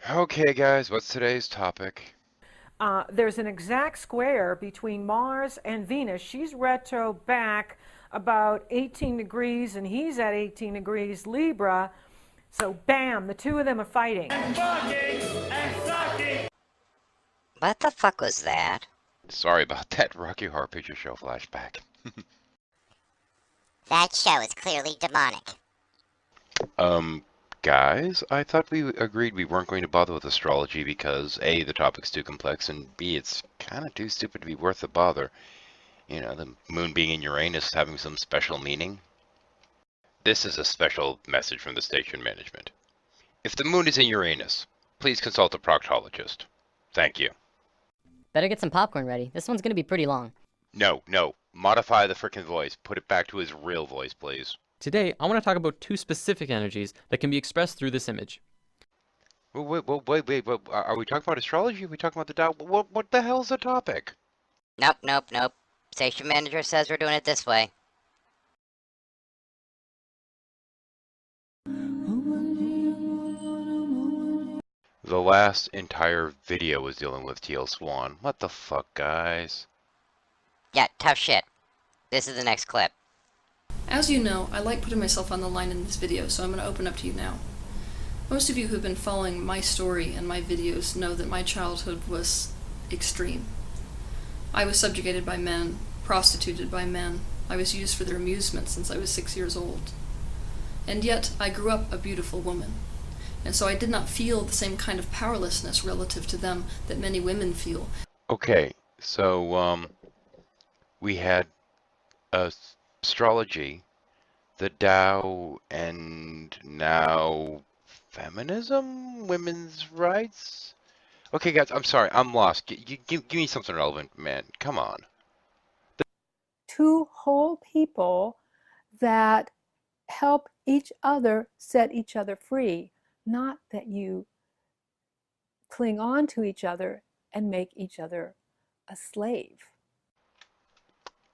Okay, guys, what's today's topic? There's an exact square between Mars and Venus. She's retro back about 18 degrees, and he's at 18 degrees Libra. So, bam, the two of them are fighting. What the fuck was that? Sorry about that Rocky Horror Picture Show flashback. That show is clearly demonic. Um, guys, I thought we agreed we weren't going to bother with astrology because A, the topic's too complex, and B, it's kind of too stupid to be worth the bother. You know, the moon being in Uranus having some special meaning. This is a special message from the station management. If the moon is in Uranus, please consult a proctologist. Thank you. Better get some popcorn ready. This one's gonna be pretty long. No, modify the frickin' voice. Put it back to his real voice, please. Today, I want to talk about two specific energies that can be expressed through this image. Wait. Are we talking about astrology? Are we talking about the Tao? What the hell's the topic? Nope. Station manager says we're doing it this way. The last entire video was dealing with teal swan. What the fuck, guys? Yeah, tough shit. This is the next clip. As you know, I like putting myself on the line in this video, so I'm going to open up to you now. Most of you who've been following my story and my videos know that my childhood was extreme. I was subjugated by men, prostituted by men. I was used for their amusement since I was 6 years old. And yet, I grew up a beautiful woman. And so I did not feel the same kind of powerlessness relative to them that many women feel. Okay, so, we had astrology, the Tao, and now feminism? Women's rights? Okay, guys, I'm sorry, I'm lost. Give me something relevant, man. Come on. Two whole people that help each other set each other free, not that you cling on to each other and make each other a slave.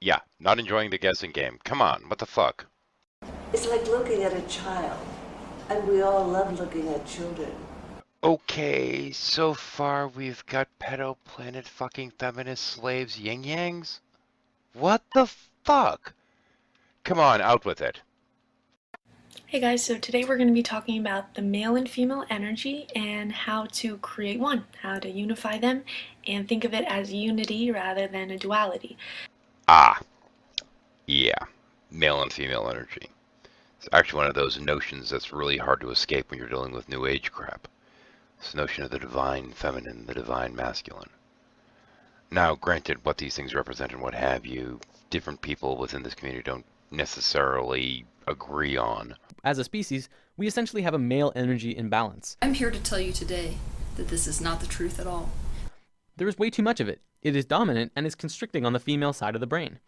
Yeah, not enjoying the guessing game. Come on, what the fuck? It's like looking at a child, and we all love looking at children. Okay, so far we've got pedo planet fucking feminist slaves yin yangs? What the fuck? Come on, out with it. Hey guys, so today we're going to be talking about the male and female energy and how to create one, how to unify them and think of it as unity rather than a duality. Ah, yeah, male and female energy. It's actually one of those notions that's really hard to escape when you're dealing with New Age crap. This notion of the divine feminine, the divine masculine. Now, granted, what these things represent and what have you, different people within this community don't necessarily agree on. As a species, we essentially have a male energy imbalance. I'm here to tell you today that this is not the truth at all. There is way too much of it. It is dominant and is constricting on the female side of the brain.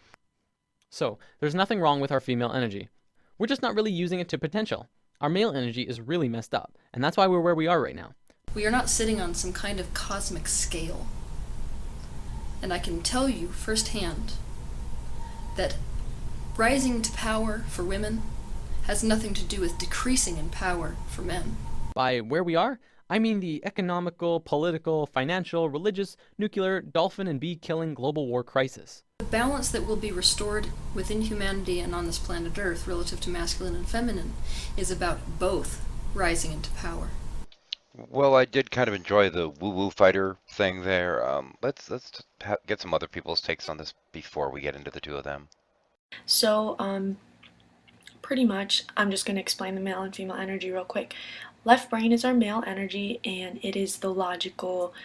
So, there's nothing wrong with our female energy. We're just not really using it to potential. Our male energy is really messed up, and that's why we're where we are right now. We are not sitting on some kind of cosmic scale. And I can tell you firsthand that rising to power for women has nothing to do with decreasing in power for men. By where we are, I mean the economical, political, financial, religious, nuclear, dolphin and bee killing global war crisis. The balance that will be restored within humanity and on this planet Earth relative to masculine and feminine is about both rising into power. Well, I did kind of enjoy the woo-woo fighter thing there. Let's get some other people's takes on this before we get into the two of them. So, pretty much, I'm just going to explain the male and female energy real quick. Left brain is our male energy, and it is the logical,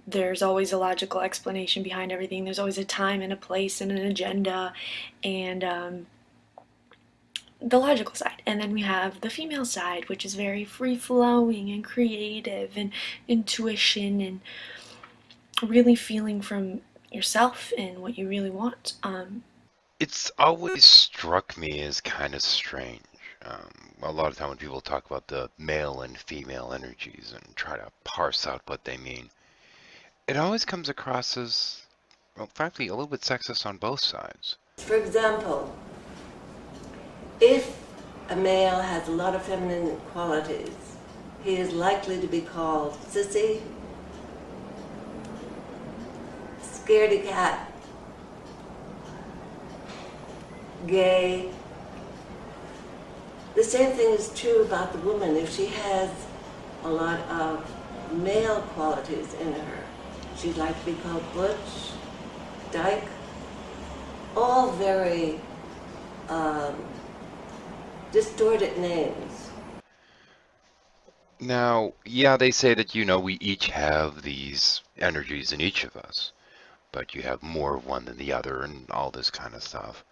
there's always a logical explanation behind everything. There's always a time and a place and an agenda, and the logical side. And then we have the female side, which is very free-flowing and creative and intuition and really feeling from yourself and what you really want. It's always struck me as kind of strange. A lot of time when people talk about the male and female energies and try to parse out what they mean, it always comes across as, well, frankly, a little bit sexist on both sides. For example, if a male has a lot of feminine qualities, he is likely to be called sissy, scaredy cat, gay. The same thing is true about the woman. If she has a lot of male qualities in her, she'd like to be called butch, dyke, all very distorted names. Now, yeah, they say that, we each have these energies in each of us, but you have more of one than the other and all this kind of stuff.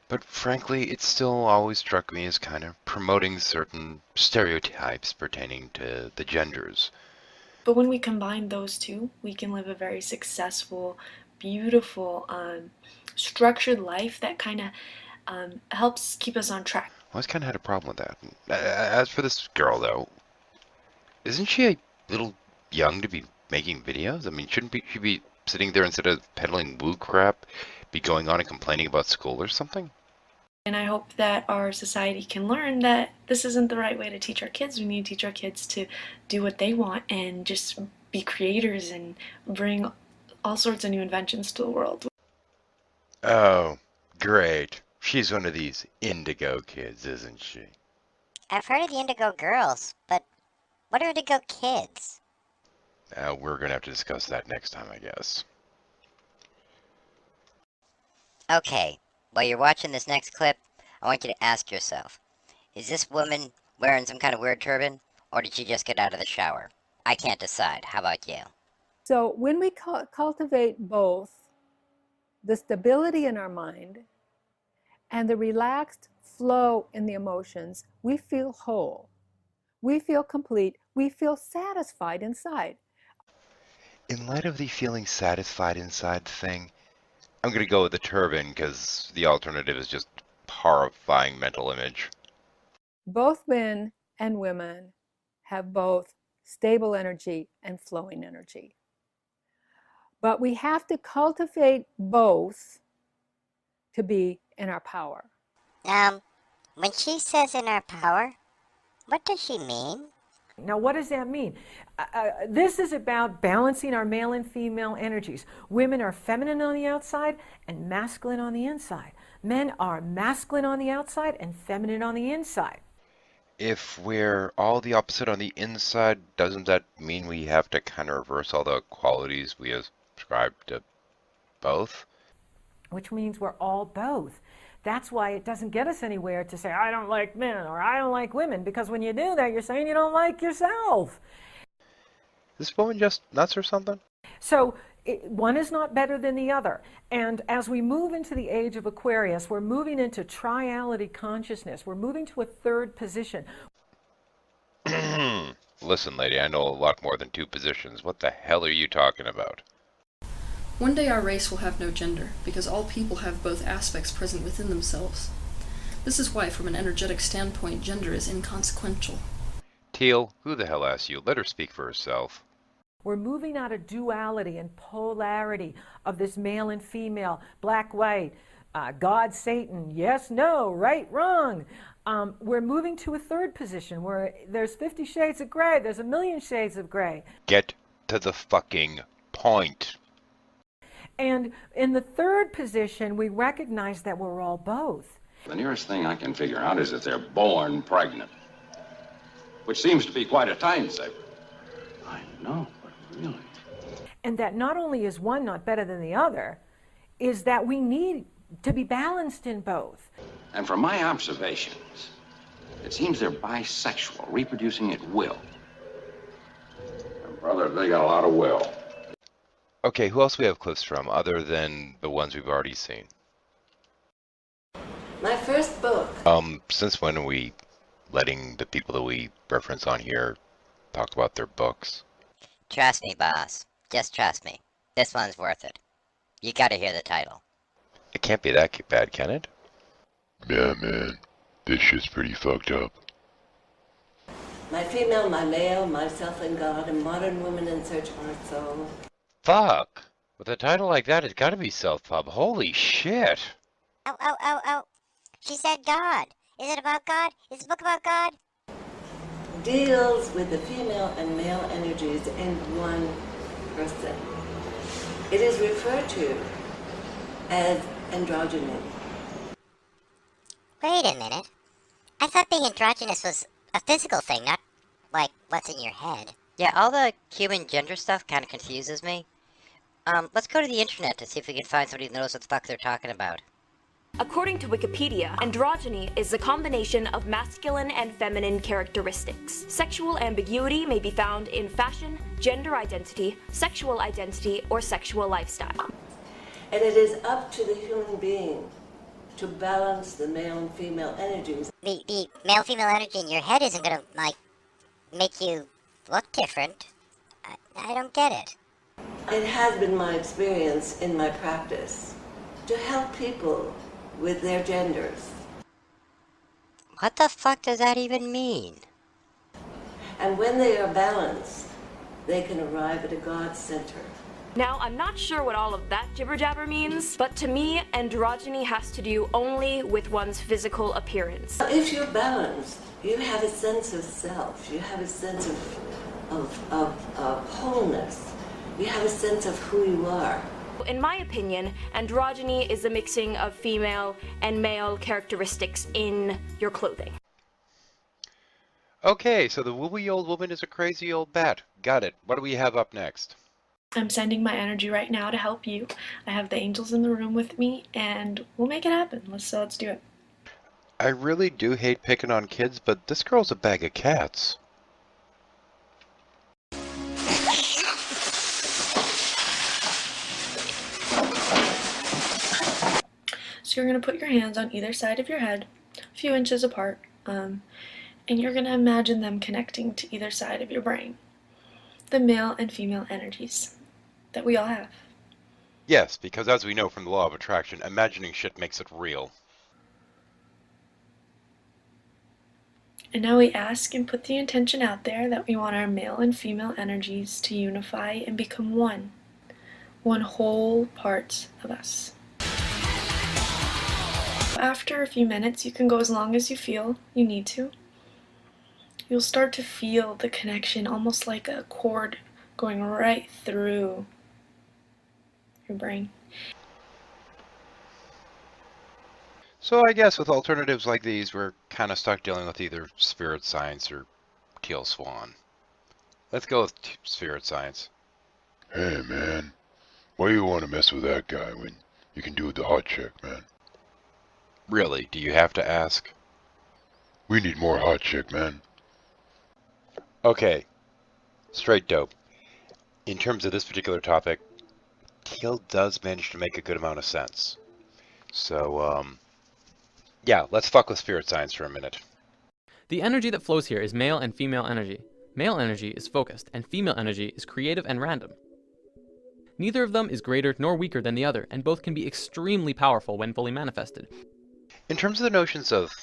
But frankly, it still always struck me as kind of promoting certain stereotypes pertaining to the genders. But when we combine those two, we can live a very successful, beautiful, structured life that kind of helps keep us on track. I always kind of had a problem with that. As for this girl, though, isn't she a little young to be making videos? I mean, shouldn't she be sitting there instead of peddling woo crap, be going on and complaining about school or something? And I hope that our society can learn that this isn't the right way to teach our kids. We need to teach our kids to do what they want and just be creators and bring all sorts of new inventions to the world. Oh, great. She's one of these indigo kids, isn't she? I've heard of the indigo girls, but what are indigo kids? We're going to have to discuss that next time, I guess. Okay, while you're watching this next clip, I want you to ask yourself, is this woman wearing some kind of weird turban, or did she just get out of the shower? I can't decide. How about you? So when we cultivate both the stability in our mind and the relaxed flow in the emotions, we feel whole. We feel complete. We feel satisfied inside. In light of the feeling satisfied inside thing, I'm going to go with the turban because the alternative is just horrifying mental image. Both men and women have both stable energy and flowing energy. But we have to cultivate both to be in our power. When she says in our power, what does she mean? Now, what does that mean? This is about balancing our male and female energies. Women are feminine on the outside and masculine on the inside. Men are masculine on the outside and feminine on the inside. If we're all the opposite on the inside, doesn't that mean we have to kind of reverse all the qualities we ascribe to both? Which means we're all both. That's why it doesn't get us anywhere to say, I don't like men or I don't like women, because when you do that, you're saying you don't like yourself. Is this woman just nuts or something? So one is not better than the other. And as we move into the age of Aquarius, we're moving into triality consciousness. We're moving to a third position. Listen, lady, I know a lot more than two positions. What the hell are you talking about? One day our race will have no gender, because all people have both aspects present within themselves. This is why, from an energetic standpoint, gender is inconsequential. Teal, who the hell asked you? Let her speak for herself. We're moving out of duality and polarity of this male and female, black, white, God, Satan, yes, no, right, wrong. We're moving to a third position where there's 50 shades of gray, there's a million shades of gray. Get to the fucking point. And in the third position, we recognize that we're all both. The nearest thing I can figure out is that they're born pregnant, which seems to be quite a time saver. I know, but really. And that not only is one not better than the other, is that we need to be balanced in both. And from my observations, it seems they're bisexual, reproducing at will. And brother, they got a lot of will. Okay, who else we have clips from other than the ones we've already seen? My first book. Since when are we letting the people that we reference on here talk about their books? Trust me, boss. Just trust me. This one's worth it. You gotta hear the title. It can't be that bad, can it? Yeah, man. This shit's pretty fucked up. My female, my male, myself and God, a modern woman in search of her soul. Fuck! With a title like that, it's gotta be self-pub. Holy shit! Oh. She said God. Is it about God? Is the book about God? deals with the female and male energies in one person. It is referred to as androgyny. Wait a minute. I thought being androgynous was a physical thing, not like what's in your head. Yeah, all the human gender stuff kind of confuses me. Let's go to the internet to see if we can find somebody who knows what the fuck they're talking about. According to Wikipedia, androgyny is a combination of masculine and feminine characteristics. Sexual ambiguity may be found in fashion, gender identity, or sexual lifestyle. And it is up to the human being to balance the male and female energies. The male-female energy in your head isn't gonna, like, make you look different. I don't get it. It has been my experience in my practice to help people with their genders. What the fuck does that even mean? And when they are balanced, they can arrive at a God center. Now, I'm not sure what all of that jibber-jabber means, but to me, androgyny has to do only with one's physical appearance. If you're balanced, you have a sense of self, you have a sense of wholeness, you have a sense of who you are. In my opinion, androgyny is a mixing of female and male characteristics in your clothing. Okay, so the woolly old woman is a crazy old bat. Got it. What do we have up next? I'm sending my energy right now to help you. I have the angels in the room with me, and we'll make it happen. Let's do it. I really do hate picking on kids, but this girl's a bag of cats. So you're going to put your hands on either side of your head, a few inches apart, and you're going to imagine them connecting to either side of your brain. The male and female energies that we all have. Yes, because as we know from the law of attraction, imagining shit makes it real. And now we ask and put the intention out there that we want our male and female energies to unify and become one whole part of us. After a few minutes, you can go as long as you feel you need to. You'll start to feel the connection, almost like a cord going right through your brain. So I guess with alternatives like these, we're kind of stuck dealing with either spirit science or teal swan. Let's go with spirit science. Hey, man. Why you want to mess with that guy when you can do it the hot chick, man? Really, do you have to ask? We need more hot chick, man. Okay, straight dope. In terms of this particular topic, teal does manage to make a good amount of sense. So, yeah, let's fuck with spirit science for a minute. The energy that flows here is male and female energy. Male energy is focused, and female energy is creative and random. Neither of them is greater nor weaker than the other, and both can be extremely powerful when fully manifested. In terms of the notions of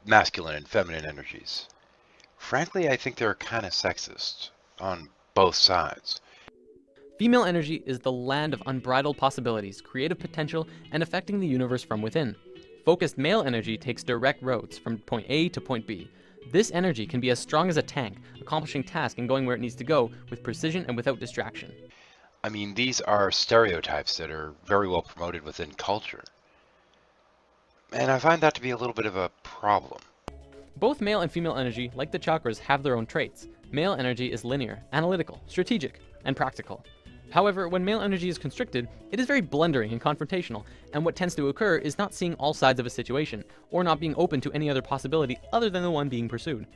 masculine and feminine energies, frankly, I think they're kind of sexist on both sides. Female energy is the land of unbridled possibilities, creative potential, and affecting the universe from within. Focused male energy takes direct roads from point A to point B. This energy can be as strong as a tank, accomplishing tasks and going where it needs to go with precision and without distraction. I mean, these are stereotypes that are very well promoted within culture. And I find that to be a little bit of a problem. Both male and female energy, like the chakras, have their own traits. Male energy is linear, analytical, strategic, and practical. However, when male energy is constricted, it is very blundering and confrontational, and what tends to occur is not seeing all sides of a situation, or not being open to any other possibility other than the one being pursued.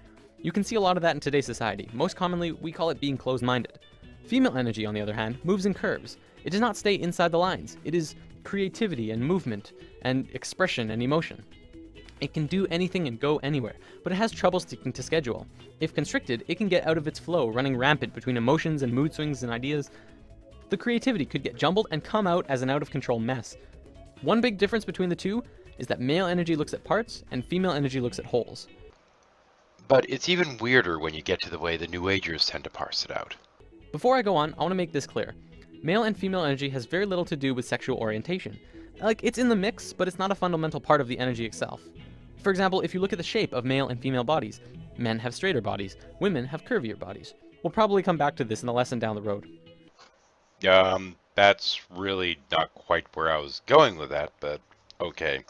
You can see a lot of that in today's society. Most commonly, we call it being closed-minded. Female energy, on the other hand, moves in curves. It does not stay inside the lines. It is creativity and movement and expression and emotion. It can do anything and go anywhere, but it has trouble sticking to schedule. If constricted, it can get out of its flow, running rampant between emotions and mood swings and ideas. The creativity could get jumbled and come out as an out-of-control mess. One big difference between the two is that male energy looks at parts and female energy looks at wholes. But it's even weirder when you get to the way the New Agers tend to parse it out. Before I go on, I want to make this clear. Male and female energy has very little to do with sexual orientation. Like, it's in the mix, but it's not a fundamental part of the energy itself. For example, if you look at the shape of male and female bodies, Men have straighter bodies, women have curvier bodies. We'll probably come back to this in a lesson down the road. That's really not quite where I was going with that, but okay.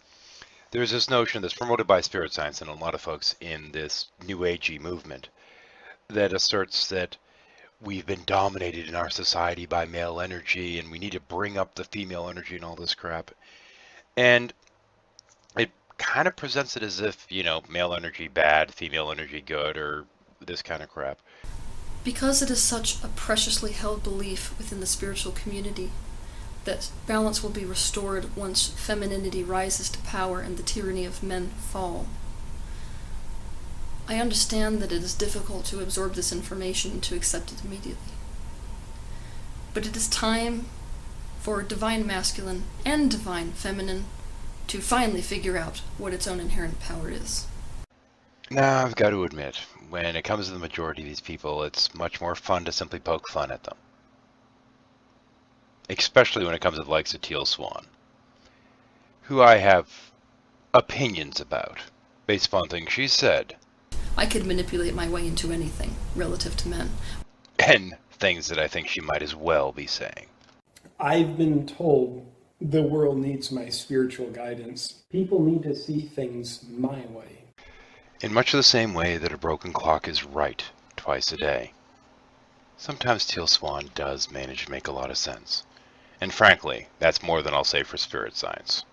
There's this notion that's promoted by spirit science and a lot of folks in this New Agey movement that asserts that we've been dominated in our society by male energy and we need to bring up the female energy and all this crap. And it kind of presents it as if, male energy bad, female energy good, or this kind of crap. Because it is such a preciously held belief within the spiritual community that balance will be restored once femininity rises to power and the tyranny of men fall. I understand that it is difficult to absorb this information and to accept it immediately. But it is time for divine masculine and divine feminine to finally figure out what its own inherent power is. Now, I've got to admit, when it comes to the majority of these people, it's much more fun to simply poke fun at them. Especially when it comes to the likes of Teal Swan, who I have opinions about, based upon things she said. I could manipulate my way into anything relative to men. And things that I think she might as well be saying. I've been told the world needs my spiritual guidance. People need to see things my way. In much the same way that a broken clock is right twice a day. Sometimes Teal Swan does manage to make a lot of sense. And frankly, that's more than I'll say for spirit science.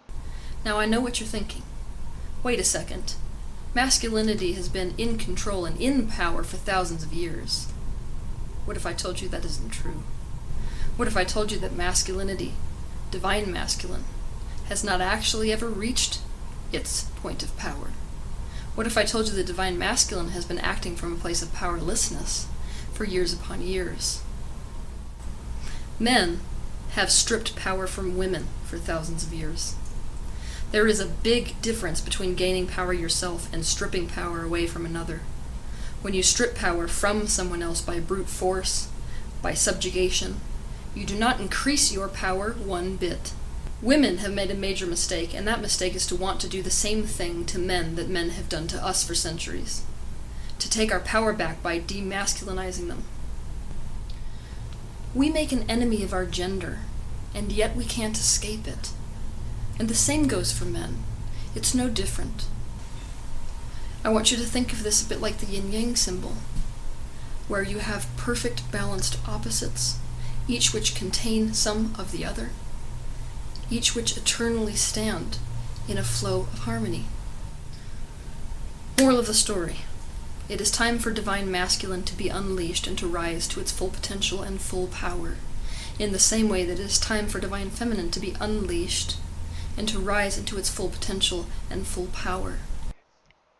Now I know what you're thinking. Wait a second. Masculinity has been in control and in power for thousands of years. What if I told you that isn't true? What if I told you that masculinity, divine masculine, has not actually ever reached its point of power? What if I told you the divine masculine has been acting from a place of powerlessness for years upon years? Men have stripped power from women for thousands of years. There is a big difference between gaining power yourself and stripping power away from another. When you strip power from someone else by brute force, by subjugation, you do not increase your power one bit. Women have made a major mistake, and that mistake is to want to do the same thing to men that men have done to us for centuries. To take our power back by demasculinizing them. We make an enemy of our gender, and yet we can't escape it. And the same goes for men. It's no different. I want you to think of this a bit like the yin-yang symbol, where you have perfect balanced opposites, each which contain some of the other, each which eternally stand in a flow of harmony. Moral of the story. It is time for divine masculine to be unleashed and to rise to its full potential and full power, in the same way that it is time for divine feminine to be unleashed and to rise into its full potential and full power.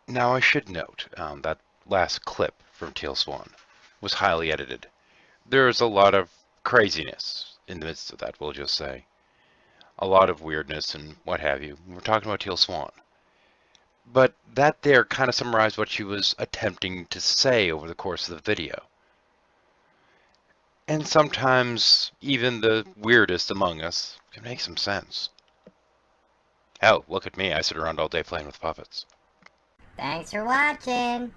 Now I should note, that last clip from Teal Swan was highly edited. There's a lot of craziness in the midst of that, we'll just say. A lot of weirdness and what have you. We're talking about Teal Swan. But that there kind of summarized what she was attempting to say over the course of the video. And sometimes even the weirdest among us can make some sense. Hell, look at me, I sit around all day playing with puppets. Thanks for watching.